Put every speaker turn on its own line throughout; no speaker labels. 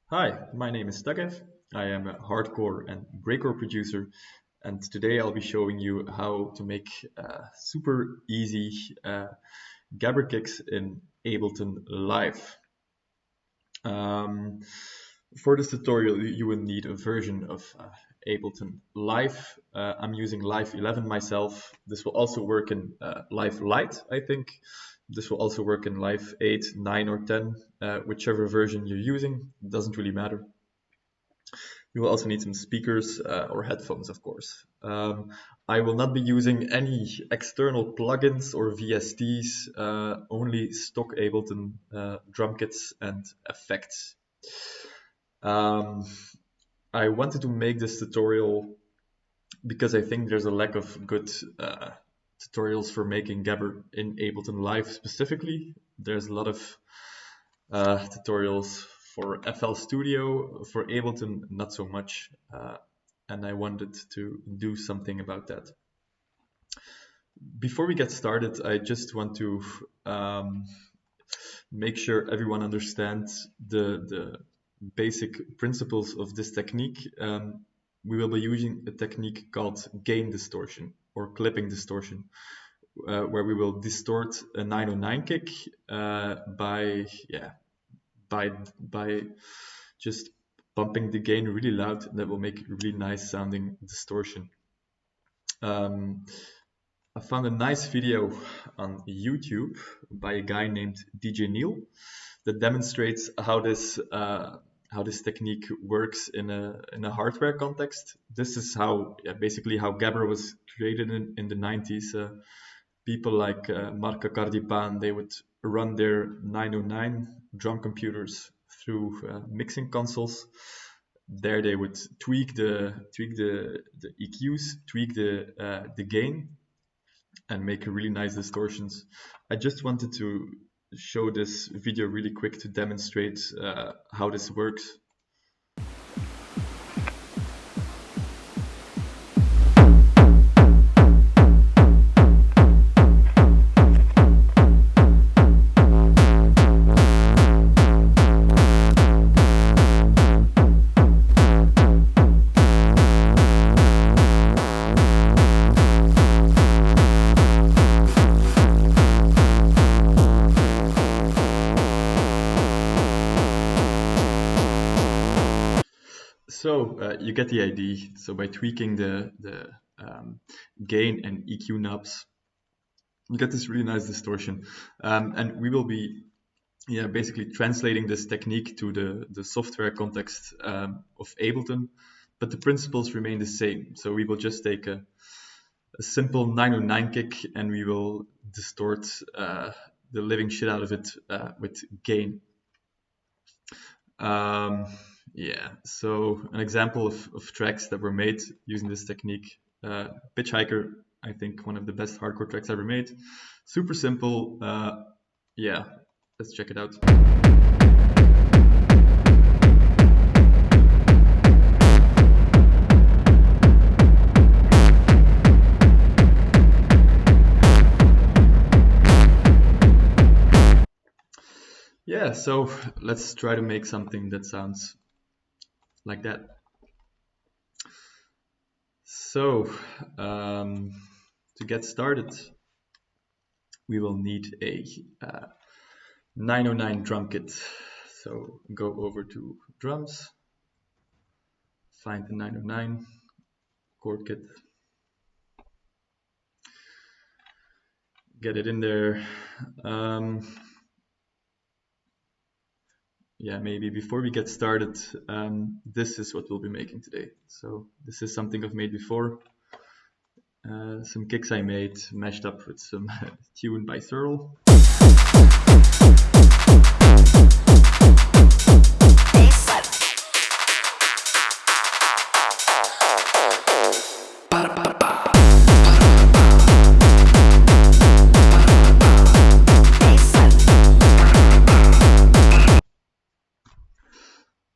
Hi, my name is Takev. I am a hardcore and breakcore producer, and today I'll be showing you how to make super easy gabber kicks in Ableton Live. Um, for this tutorial, you will need a version of Ableton Live. I'm using Live 11 myself. This will also work in Live Lite, I think. This will also work in Live 8, 9, or 10, whichever version you're using. It doesn't really matter. You will also need some speakers or headphones, of course. I will not be using any external plugins or VSTs, only stock Ableton drum kits and effects. I wanted to make this tutorial because I think there's a lack of good tutorials for making Gabber in Ableton Live specifically. There's a lot of tutorials for FL Studio, for Ableton, not so much. And I wanted to do something about that. Before we get started, I just want to make sure everyone understands the basic principles of this technique. We will be using a technique called gain distortion or clipping distortion, where we will distort a 909 kick by just bumping the gain really loud. That will make really nice sounding distortion. I found a nice video on YouTube by a guy named DJ Neil that demonstrates how this technique works in a hardware context. This is how basically how Gabber was created in the 90s. People like Marco Cardipan, they would run their 909 drum computers through mixing consoles. There they would tweak the EQs, tweak the gain, and make really nice distortions. I just wanted to show this video really quick to demonstrate how this works. So you get the idea. So by tweaking the gain and EQ knobs, you get this really nice distortion. And we will be basically translating this technique to the software context of Ableton, but the principles remain the same. So we will just take a simple 909 kick and we will distort the living shit out of it with gain. So an example of tracks that were made using this technique. Pitch Hiker, I think one of the best hardcore tracks ever made. Super simple. Let's check it out. Yeah, so let's try to make something that sounds like that. So to get started, we will need a 909 drum kit. So go over to drums, find the 909 chord kit, get it in there. Maybe before we get started, this is what we'll be making today. So this is something I've made before. Some kicks I made, mashed up with some tune by Searle.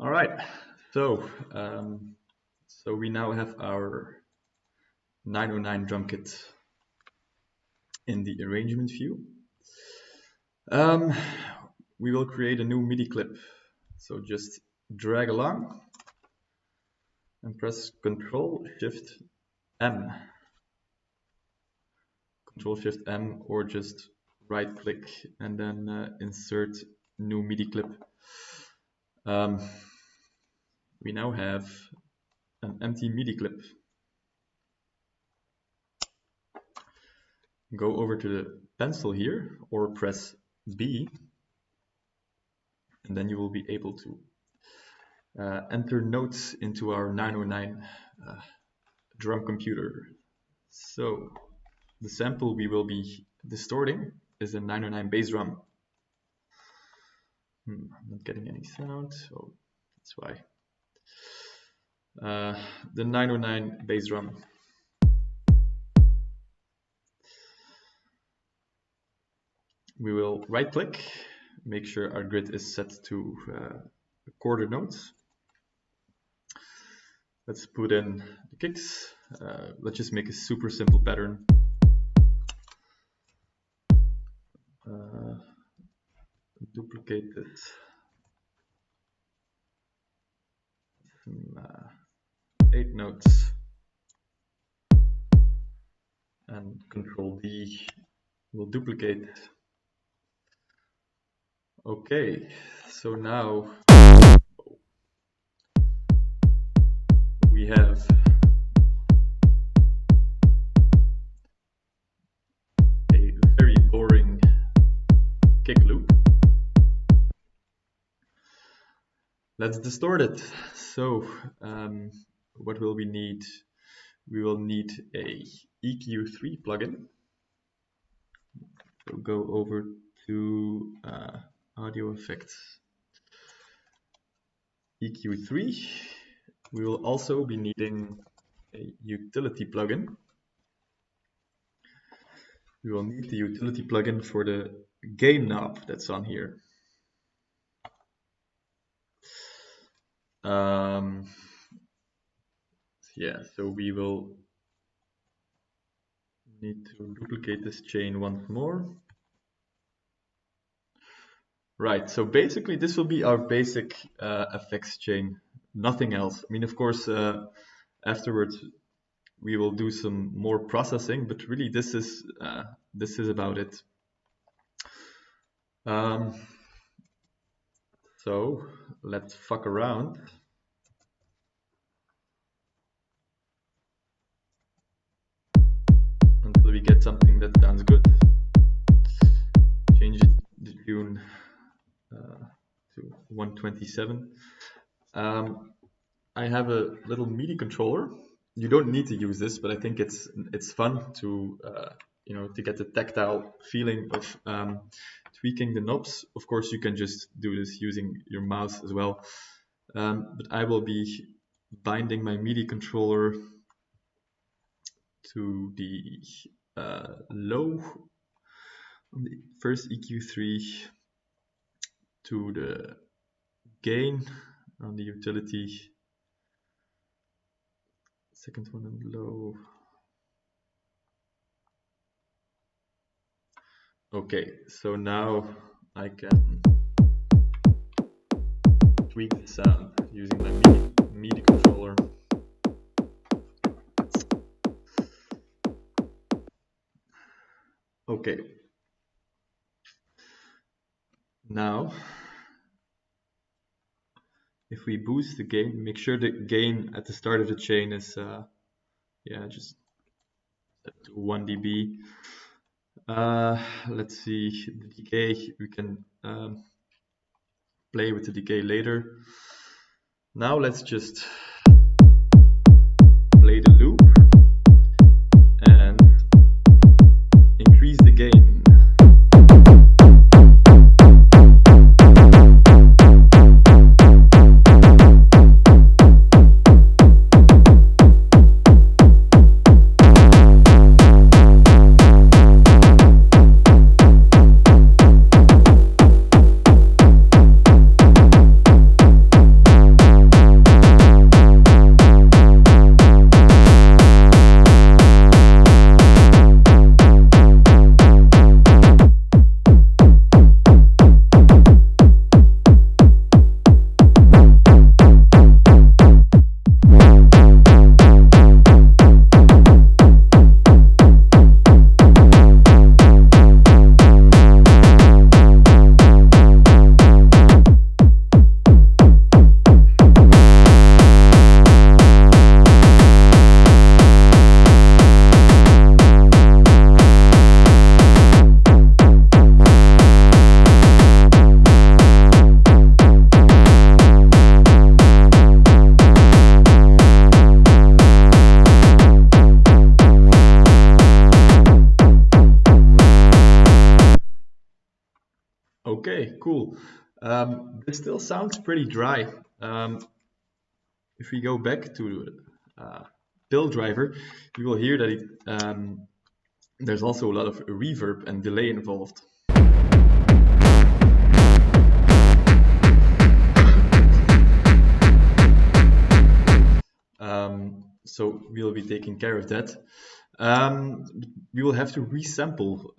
All right, so we now have our 909 drum kit in the arrangement view. We will create a new MIDI clip. So just drag along and press Control Shift M. Control Shift M, or just right click and then insert new MIDI clip. We now have an empty MIDI clip. Go over to the pencil here or press B, and then you will be able to enter notes into our 909 drum computer. So the sample we will be distorting is a 909 bass drum. I'm not getting any sound, so that's why. The 909 bass drum. We will right click, make sure our grid is set to quarter notes. Let's put in the kicks. Let's just make a super simple pattern. Duplicate this. 8 notes. And Control D will duplicate. Okay, so now we have a very boring kick loop. Let's distort it. So what will we need? We will need a EQ3 plugin. So go over to audio effects, EQ3. We will also be needing a utility plugin. We will need the utility plugin for the gain knob that's on here. Yeah, so we will need to duplicate this chain once more. Right, so basically this will be our basic effects chain, nothing else. I mean, of course, afterwards we will do some more processing, but really this is about it. So let's fuck around. Until we get something that sounds good. Change the tune to 127. I have a little MIDI controller. You don't need to use this, but I think it's fun to to get the tactile feeling of tweaking the knobs. Of course, you can just do this using your mouse as well. But I will be binding my MIDI controller to the low on the first EQ3, to the gain on the utility, second one on low. Okay, so now I can tweak the sound using my MIDI controller. Okay. Now, if we boost the gain, make sure the gain at the start of the chain is just set to 1 dB. Let's see, the decay, we can play with the decay later. Now let's just play the loop and increase the gain. cool. It still sounds pretty dry. If we go back to Pill Driver, you will hear that there's also a lot of reverb and delay involved. So we'll be taking care of that. We will have to resample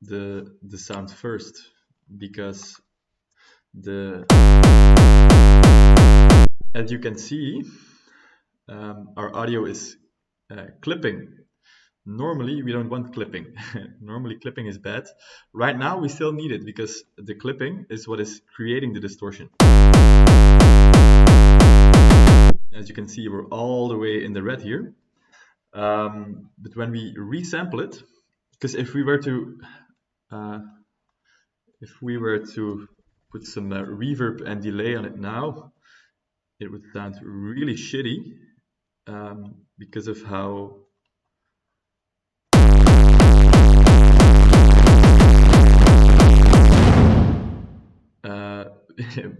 the sound first, because as you can see, our audio is clipping. Normally we don't want clipping. Normally clipping is bad. Right now we still need it, because the clipping is what is creating the distortion. As you can see, we're all the way in the red here. But when we resample it, because if we were to put some reverb and delay on it now, it would sound really shitty, because of how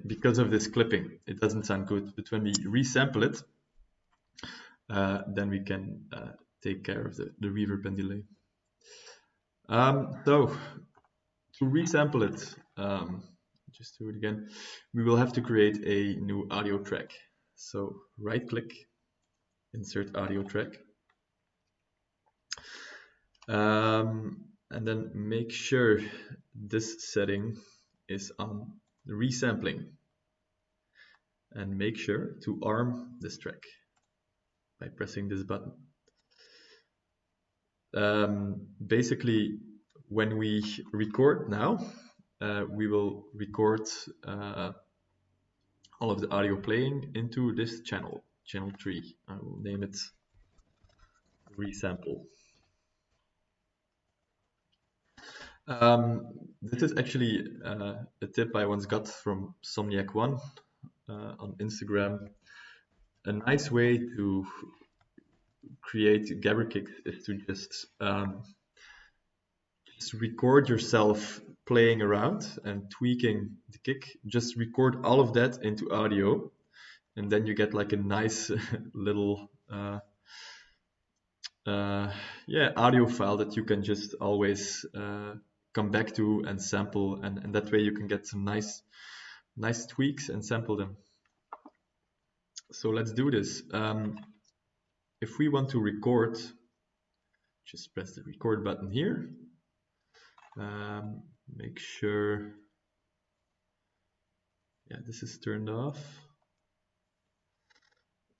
because of this clipping, it doesn't sound good. But when we resample it, then we can take care of the reverb and delay. So to resample it, just do it again, we will have to create a new audio track. So right click, insert audio track, and then make sure this setting is on resampling, and make sure to arm this track by pressing this button. Basically, when we record now, we will record all of the audio playing into this channel 3. I will name it resample. This is actually a tip I once got from Somniac1 on Instagram. A nice way to create gabberkicks is to just record yourself playing around and tweaking the kick. Just record all of that into audio, and then you get like a nice little audio file that you can just always come back to and sample, and that way you can get some nice tweaks and sample them. So let's do this. If we want to record, just press the record button here. Make sure this is turned off,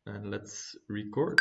and let's record.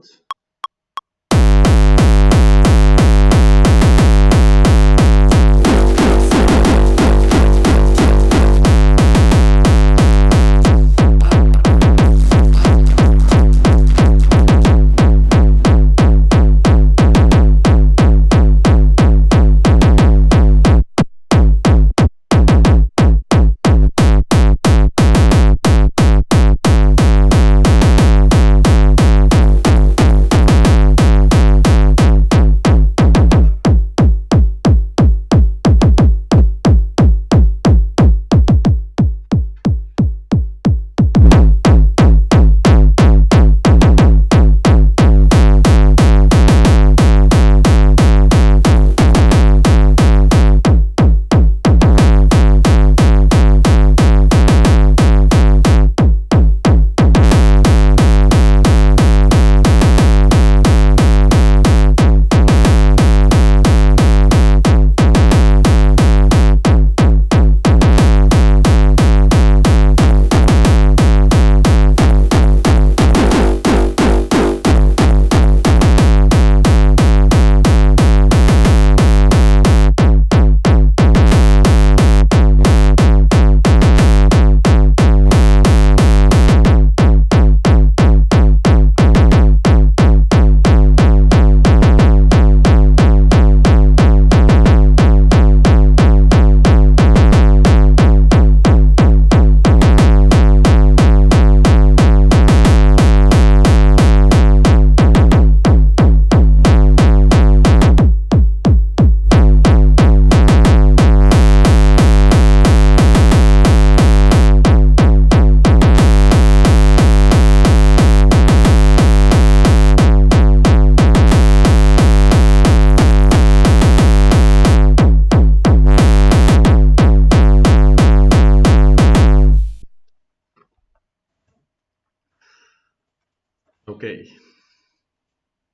Okay,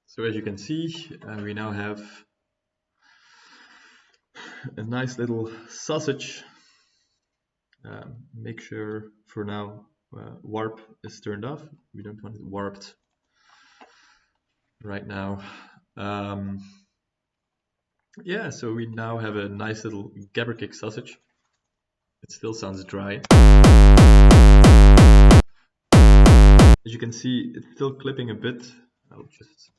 so as you can see, we now have a nice little sausage. Make sure for now warp is turned off. We don't want it warped right now. Yeah, so we now have a nice little gabberkick sausage. It still sounds dry. As you can see, it's still clipping a bit. I'll just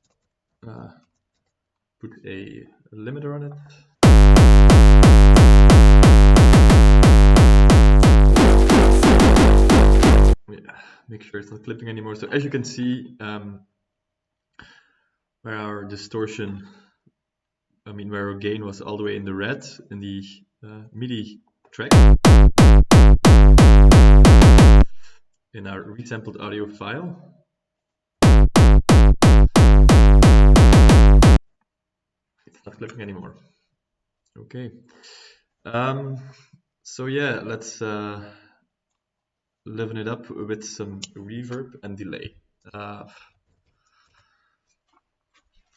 put a limiter on it. Yeah, make sure it's not clipping anymore. So as you can see, where our distortion, where our gain was all the way in the red in the MIDI track, in our resampled audio file, it's not clipping anymore. Okay. So yeah, let's liven it up with some reverb and delay.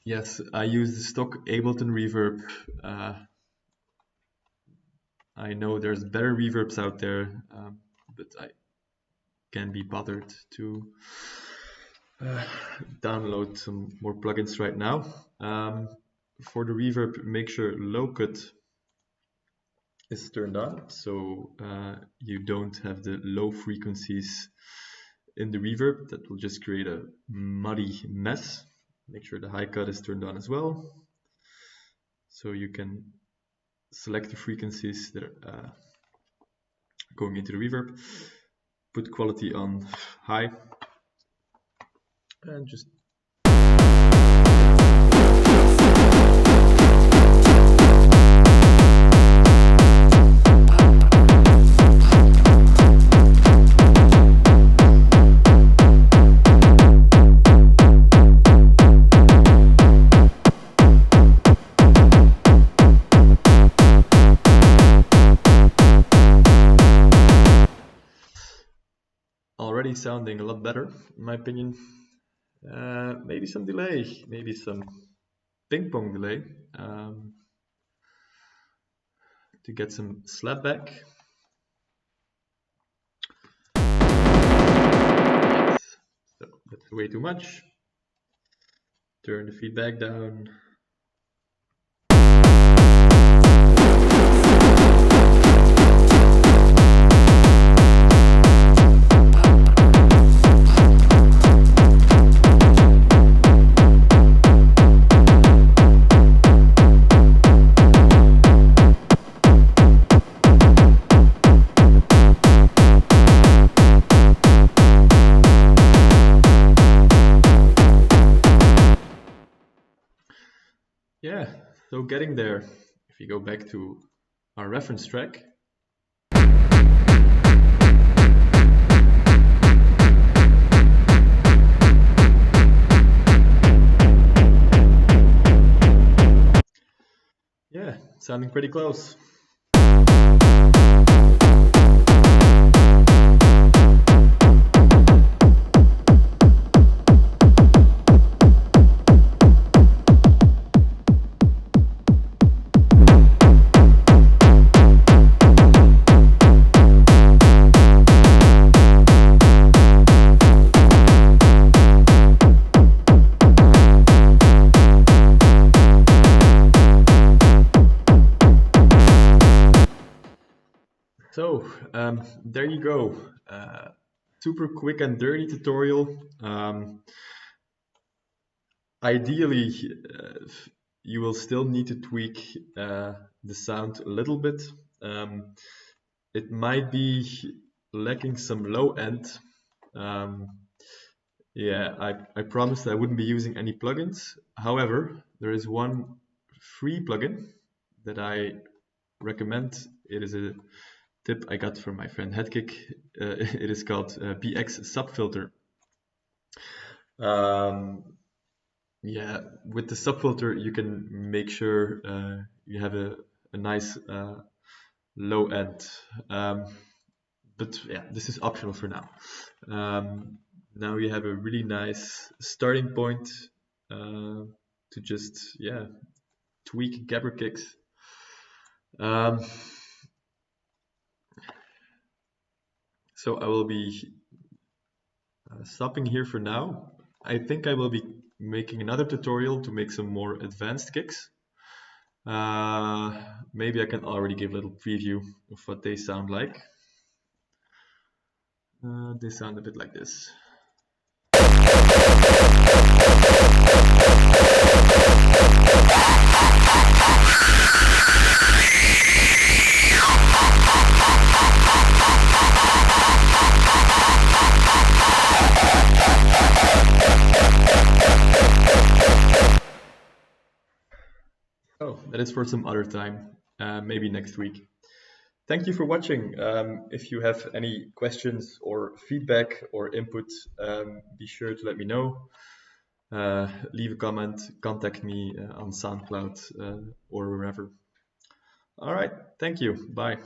Yes, I use the stock Ableton reverb. I know there's better reverbs out there, but I can't be bothered to download some more plugins right now. For the reverb, make sure low cut is turned on, so you don't have the low frequencies in the reverb. That will just create a muddy mess. Make sure the high cut is turned on as well, so you can select the frequencies that are going into the reverb. Put quality on high and just already sounding a lot better, in my opinion. Maybe some delay, maybe some ping pong delay to get some slapback. Yes. So that's way too much. Turn the feedback down. Yeah, so getting there. If you go back to our reference track, yeah, sounding pretty close. So there you go, super quick and dirty tutorial. Ideally, you will still need to tweak the sound a little bit. It might be lacking some low end. Yeah, I promised I wouldn't be using any plugins. However, there is one free plugin that I recommend. It is a tip I got from my friend Headkick. It is called BX Subfilter. Yeah, with the subfilter you can make sure you have a nice low end. But yeah, this is optional for now. now you have a really nice starting point to just, yeah, tweak gabberkicks. So I will be stopping here for now. I think I will be making another tutorial to make some more advanced kicks. Maybe I can already give a little preview of what they sound like. They sound a bit like this. Oh, that is for some other time, maybe next week. Thank you for watching. If you have any questions or feedback or input, be sure to let me know. Leave a comment, contact me on SoundCloud or wherever. All right, thank you. Bye.